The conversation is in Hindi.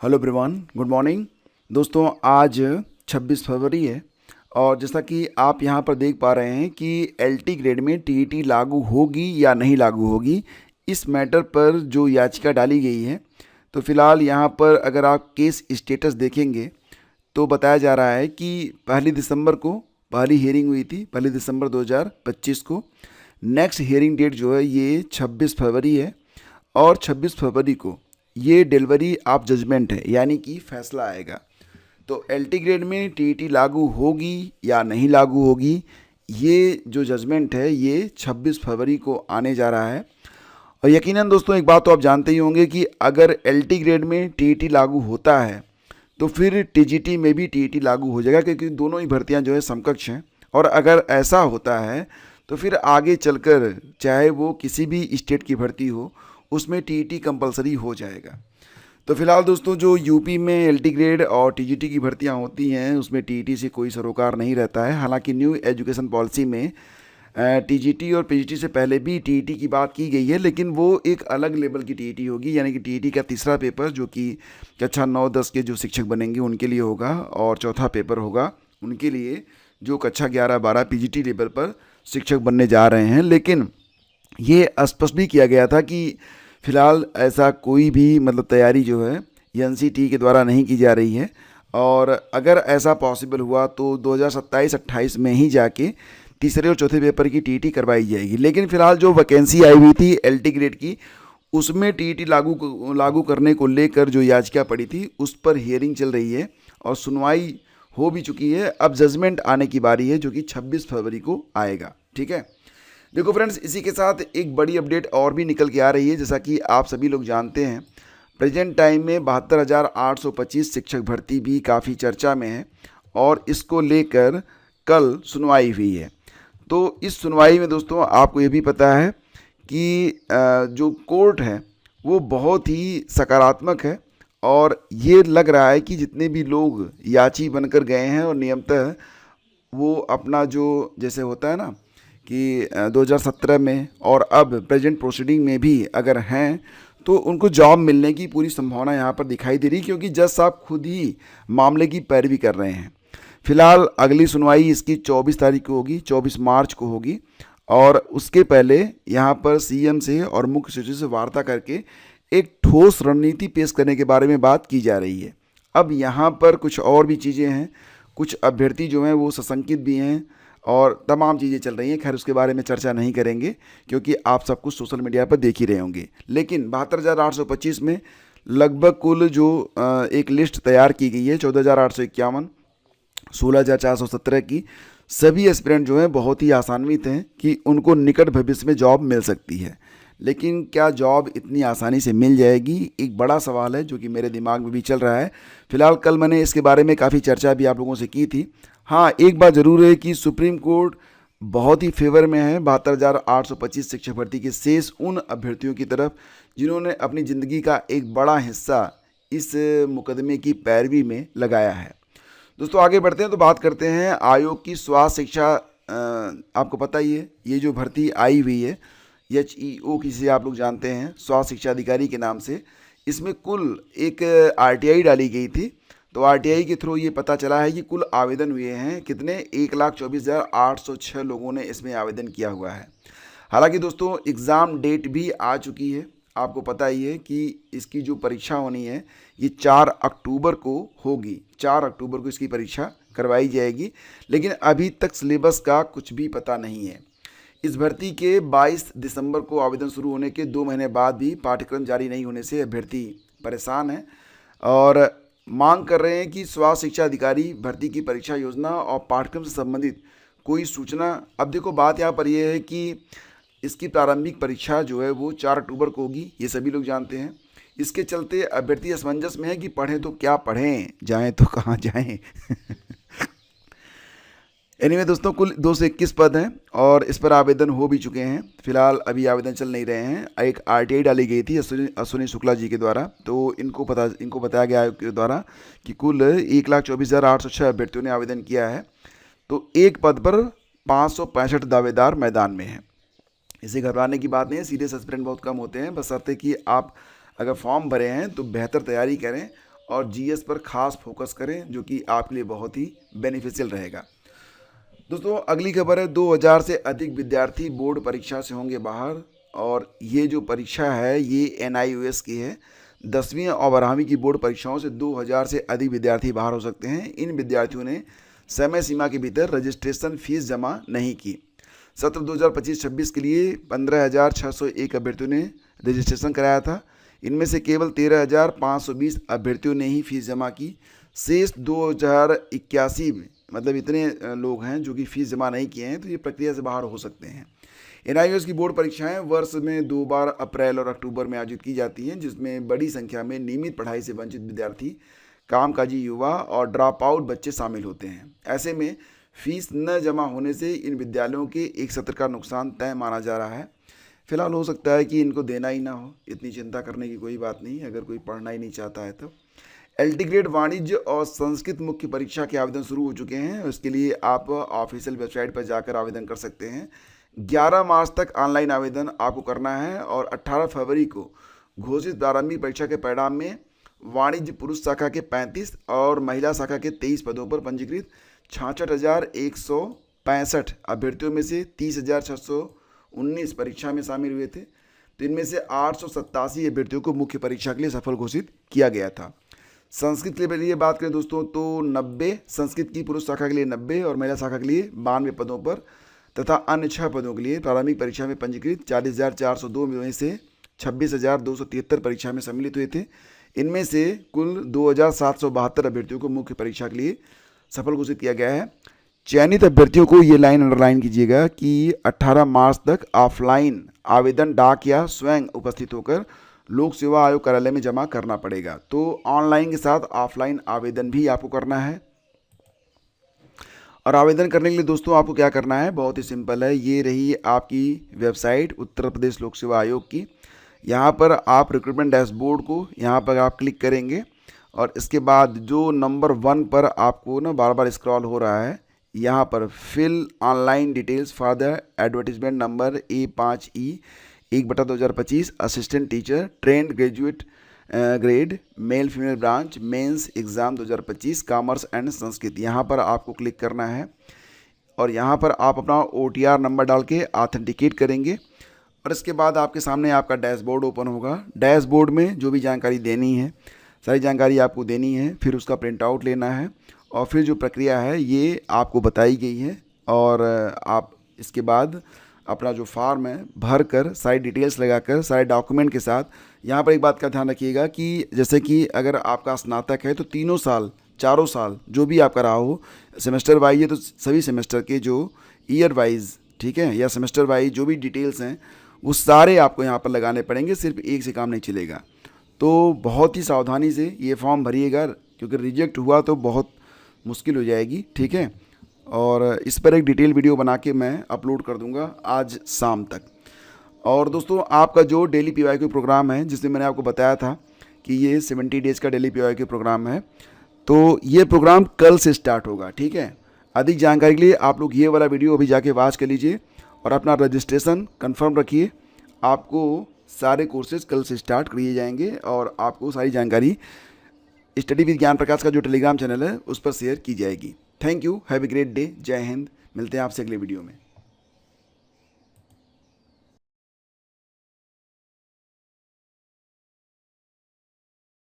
Hello everyone, good morning. दोस्तों, आज 26 फरवरी है और जैसा कि आप यहाँ पर देख पा रहे हैं कि एलटी ग्रेड में टीईटी लागू होगी या नहीं लागू होगी, इस मैटर पर जो याचिका डाली गई है। तो फिलहाल यहाँ पर अगर आप केस स्टेटस देखेंगे तो बताया जा रहा है कि 1 दिसंबर को पहली हियरिंग हुई थी, 1 दिसंबर 2025 को। नेक्स्ट हियरिंग डेट जो है ये 26 फरवरी है और 26 फरवरी को ये डिलीवरी ऑफ जजमेंट है, यानी कि फैसला आएगा। तो एलटी ग्रेड में टीईटी लागू होगी या नहीं लागू होगी, ये जो जजमेंट है ये 26 फरवरी को आने जा रहा है। और यकीनन दोस्तों, एक बात तो आप जानते ही होंगे कि अगर एलटी ग्रेड में टीईटी लागू होता है तो फिर टीजीटी में भी टीईटी लागू हो जाएगा, क्योंकि दोनों ही भर्तियां जो है समकक्ष हैं। और अगर ऐसा होता है तो फिर आगे चलकर चाहे वो किसी भी स्टेट की भर्ती हो, उसमें टीईटी कंपलसरी हो जाएगा। तो फिलहाल दोस्तों, जो यूपी में एलटी ग्रेड और टीजीटी की भर्तियां होती हैं उसमें टीईटी से कोई सरोकार नहीं रहता है। हालांकि न्यू एजुकेशन पॉलिसी में टीजीटी और पीजीटी से पहले भी टीईटी की बात की गई है, लेकिन वो एक अलग लेवल की टीईटी होगी। यानी कि टीईटी का तीसरा पेपर जो कि कक्षा 9-10 के जो शिक्षक बनेंगे उनके लिए होगा, और चौथा पेपर होगा उनके लिए जो कक्षा 11-12 पीजीटी लेवल पर शिक्षक बनने जा रहे हैं। लेकिन ये स्पष्ट भी किया गया था कि फ़िलहाल ऐसा कोई भी तैयारी जो है एनसीटी के द्वारा नहीं की जा रही है, और अगर ऐसा पॉसिबल हुआ तो 2027-28 में ही जाके तीसरे और चौथे पेपर की टीईटी करवाई जाएगी। लेकिन फ़िलहाल जो वैकेंसी आई हुई थी एलटी ग्रेड की, उसमें टीईटी लागू करने को लेकर जो याचिका पड़ी थी उस पर हियरिंग चल रही है और सुनवाई हो भी चुकी है। अब जजमेंट आने की बारी है, जो कि 26 फरवरी को आएगा। ठीक है। देखो फ्रेंड्स, इसी के साथ एक बड़ी अपडेट और भी निकल के आ रही है। जैसा कि आप सभी लोग जानते हैं, प्रेजेंट टाइम में 72,825 शिक्षक भर्ती भी काफ़ी चर्चा में है और इसको लेकर कल सुनवाई हुई है। तो इस सुनवाई में दोस्तों, आपको ये भी पता है कि जो कोर्ट है वो बहुत ही सकारात्मक है, और ये लग रहा है कि जितने भी लोग याची बनकर गए हैं और नियमतः वो अपना जो जैसे होता है ना कि 2017 में और अब प्रेजेंट प्रोसीडिंग में भी अगर हैं तो उनको जॉब मिलने की पूरी संभावना यहाँ पर दिखाई दे रही, क्योंकि जज साहब खुद ही मामले की पैरवी कर रहे हैं। फिलहाल अगली सुनवाई इसकी 24 तारीख को होगी, 24 मार्च को होगी, और उसके पहले यहाँ पर सीएम से और मुख्य सचिव से वार्ता करके एक ठोस रणनीति पेश करने के बारे में बात की जा रही है। अब यहाँ पर कुछ और भी चीज़ें हैं, कुछ अभ्यर्थी जो हैं वो सशंकित भी हैं और तमाम चीज़ें चल रही हैं। खैर, उसके बारे में चर्चा नहीं करेंगे क्योंकि आप सब कुछ सोशल मीडिया पर देख ही रहे होंगे। लेकिन 72,825 में लगभग कुल जो एक लिस्ट तैयार की गई है 14,851, 16,417 की, सभी एस्पिरेंट जो हैं बहुत ही आसान्वित हैं कि उनको निकट भविष्य में जॉब मिल सकती है। लेकिन क्या जॉब इतनी आसानी से मिल जाएगी, एक बड़ा सवाल है जो कि मेरे दिमाग में भी चल रहा है। फिलहाल कल मैंने इसके बारे में काफ़ी चर्चा भी आप लोगों से की थी। हाँ, एक बात ज़रूर है कि सुप्रीम कोर्ट बहुत ही फेवर में है 72,825 शिक्षक भर्ती के शेष उन अभ्यर्थियों की तरफ जिन्होंने अपनी ज़िंदगी का एक बड़ा हिस्सा इस मुकदमे की पैरवी में लगाया है। दोस्तों, आगे बढ़ते हैं तो बात करते हैं आयोग की स्वास्थ्य शिक्षा। आपको पता ही है ये जो भर्ती आई हुई है HEO किसे आप लोग जानते हैं, स्वास्थ्य शिक्षा अधिकारी के नाम से। इसमें कुल एक RTI डाली गई थी। तो RTI के थ्रू ये पता चला है कि कुल आवेदन हुए हैं कितने, 1,24,806 लोगों ने इसमें आवेदन किया हुआ है। हालांकि दोस्तों, एग्ज़ाम डेट भी आ चुकी है। आपको पता ही है कि इसकी जो परीक्षा होनी है ये 4 अक्टूबर को होगी। 4 अक्टूबर को इसकी परीक्षा करवाई जाएगी, लेकिन अभी तक सिलेबस का कुछ भी पता नहीं है। इस भर्ती के 22 दिसंबर को आवेदन शुरू होने के 2 महीने बाद भी पाठ्यक्रम जारी नहीं होने से अभ्यर्थी परेशान हैं और मांग कर रहे हैं कि स्वास्थ्य शिक्षा अधिकारी भर्ती की परीक्षा योजना और पाठ्यक्रम से संबंधित कोई सूचना। अब देखो, बात यहाँ पर यह है कि इसकी प्रारंभिक परीक्षा जो है वो 4 अक्टूबर को होगी, ये सभी लोग जानते हैं। इसके चलते अभ्यर्थी असमंजस में है कि पढ़ें तो क्या पढ़ें, जाएं तो कहाँ जाएं। एनीवे दोस्तों, कुल 221 पद हैं और इस पर आवेदन हो भी चुके हैं। फिलहाल अभी आवेदन चल नहीं रहे हैं। एक RTI डाली गई थी अश्विनी शुक्ला जी के द्वारा, तो इनको बताया गया आयोग के द्वारा कि कुल 1,24,806 अभ्यर्थियों ने आवेदन किया है। तो एक पद पर 565 दावेदार मैदान में हैं। इसे घबराने की बात नहीं है, सीरियस एस्पिरेंट बहुत कम होते हैं, बशर्ते कि आप अगर फॉर्म भरे हैं तो बेहतर तैयारी करें और जीएस पर खास फोकस करें, जो कि आपके लिए बहुत ही बेनिफिशियल रहेगा। दोस्तों अगली खबर है, 2000 से अधिक विद्यार्थी बोर्ड परीक्षा से होंगे बाहर। और ये जो परीक्षा है ये NIOS की है। 10वीं और 12वीं की बोर्ड परीक्षाओं से 2000 से अधिक विद्यार्थी बाहर हो सकते हैं। इन विद्यार्थियों ने समय सीमा के भीतर रजिस्ट्रेशन फीस जमा नहीं की। सत्र 2025-26 के लिए 15,601 अभ्यर्थियों ने रजिस्ट्रेशन कराया था। इनमें से केवल 13,520 अभ्यर्थियों ने ही फीस जमा की। शेष 2081 मतलब इतने लोग हैं जो कि फीस जमा नहीं किए हैं, तो ये प्रक्रिया से बाहर हो सकते हैं। NIOS की बोर्ड परीक्षाएं वर्ष में 2 बार अप्रैल और अक्टूबर में आयोजित की जाती हैं, जिसमें बड़ी संख्या में नियमित पढ़ाई से वंचित विद्यार्थी, कामकाजी युवा और ड्रॉप आउट बच्चे शामिल होते हैं। ऐसे में फीस न जमा होने से इन विद्यालयों के एक सत्र का नुकसान तय माना जा रहा है। फिलहाल हो सकता है कि इनको देना ही ना हो, इतनी चिंता करने की कोई बात नहीं, अगर कोई पढ़ना ही नहीं चाहता है तो। LT ग्रेड वाणिज्य और संस्कृत मुख्य परीक्षा के आवेदन शुरू हो चुके हैं। उसके लिए आप ऑफिशियल वेबसाइट पर जाकर आवेदन कर सकते हैं। 11 मार्च तक ऑनलाइन आवेदन आपको करना है और 18 फरवरी को घोषित प्रारंभिक परीक्षा के परिणाम में वाणिज्य पुरुष शाखा के 35 और महिला शाखा के 23 पदों पर पंजीकृत 66,165 अभ्यर्थियों में से 30,619 परीक्षा में शामिल हुए थे। तो इनमें से 887 अभ्यर्थियों को मुख्य परीक्षा के लिए सफल घोषित किया गया था। संस्कृत के लिए बात करें दोस्तों तो 90 संस्कृत की पुरुष शाखा के लिए 90 और महिला शाखा के लिए 92 पदों पर तथा अन्य 6 पदों के लिए प्रारंभिक परीक्षा में पंजीकृत 40,402 में से 26,273 परीक्षा में सम्मिलित हुए थे। इनमें से कुल 2,772 अभ्यर्थियों को मुख्य परीक्षा के लिए सफल घोषित किया गया है। चयनित अभ्यर्थियों को ये लाइन अंडरलाइन कीजिएगा कि 18 मार्च तक ऑफलाइन आवेदन डाक या स्वयं उपस्थित होकर लोक सेवा आयोग कार्यालय में जमा करना पड़ेगा। तो ऑनलाइन के साथ ऑफलाइन आवेदन भी आपको करना है। और आवेदन करने के लिए दोस्तों आपको क्या करना है, बहुत ही सिंपल है। ये रही आपकी वेबसाइट उत्तर प्रदेश लोक सेवा आयोग की। यहाँ पर आप रिक्रूटमेंट डैशबोर्ड को यहाँ पर आप क्लिक करेंगे और इसके बाद जो नंबर 1 पर आपको ना बार बार स्क्रॉल हो रहा है, यहाँ पर fill online details for the advertisement number A5E 1/2025 assistant teacher trained graduate grade male female branch mains exam 2025 commerce and Sanskrit. यहाँ पर आपको क्लिक करना है और यहाँ पर आप अपना OTR नंबर डाल के ऑथेंटिकेट करेंगे और इसके बाद आपके सामने आपका डैशबोर्ड ओपन होगा। डैशबोर्ड में जो भी जानकारी देनी है सारी जानकारी आपको देनी है, फिर उसका प्रिंट आउट लेना है और फिर जो प्रक्रिया है ये आपको बताई गई है और आप इसके बाद अपना जो फॉर्म है भर कर सारी डिटेल्स लगाकर सारे डॉक्यूमेंट के साथ। यहाँ पर एक बात का ध्यान रखिएगा कि जैसे कि अगर आपका स्नातक है तो 3 साल 4 साल जो भी आपका रहा हो, सेमेस्टर वाइज है तो सभी सेमेस्टर के जो ईयर वाइज, ठीक है, या सेमेस्टर वाइज जो भी डिटेल्स हैं वो सारे आपको यहाँ पर लगाने पड़ेंगे, सिर्फ एक से काम नहीं चलेगा। तो बहुत ही सावधानी से ये फॉर्म भरिएगा क्योंकि रिजेक्ट हुआ तो बहुत मुश्किल हो जाएगी, ठीक है। और इस पर एक डिटेल वीडियो बना के मैं अपलोड कर दूंगा आज शाम तक। और दोस्तों आपका जो डेली PYQ प्रोग्राम है, जिसमें मैंने आपको बताया था कि ये 70 डेज़ का डेली PYQ प्रोग्राम है, तो ये प्रोग्राम कल से स्टार्ट होगा, ठीक है। अधिक जानकारी के लिए आप लोग ये वाला वीडियो अभी जाके वॉच कर लीजिए और अपना रजिस्ट्रेशन कंफर्म रखिए। आपको सारे कोर्सेज कल से स्टार्ट किए जाएंगे और आपको सारी जानकारी स्टडी विद ज्ञान प्रकाश का जो टेलीग्राम चैनल है उस पर शेयर की जाएगी। Thank you, have a great day, जय हिंद। मिलते हैं आपसे अगले वीडियो में।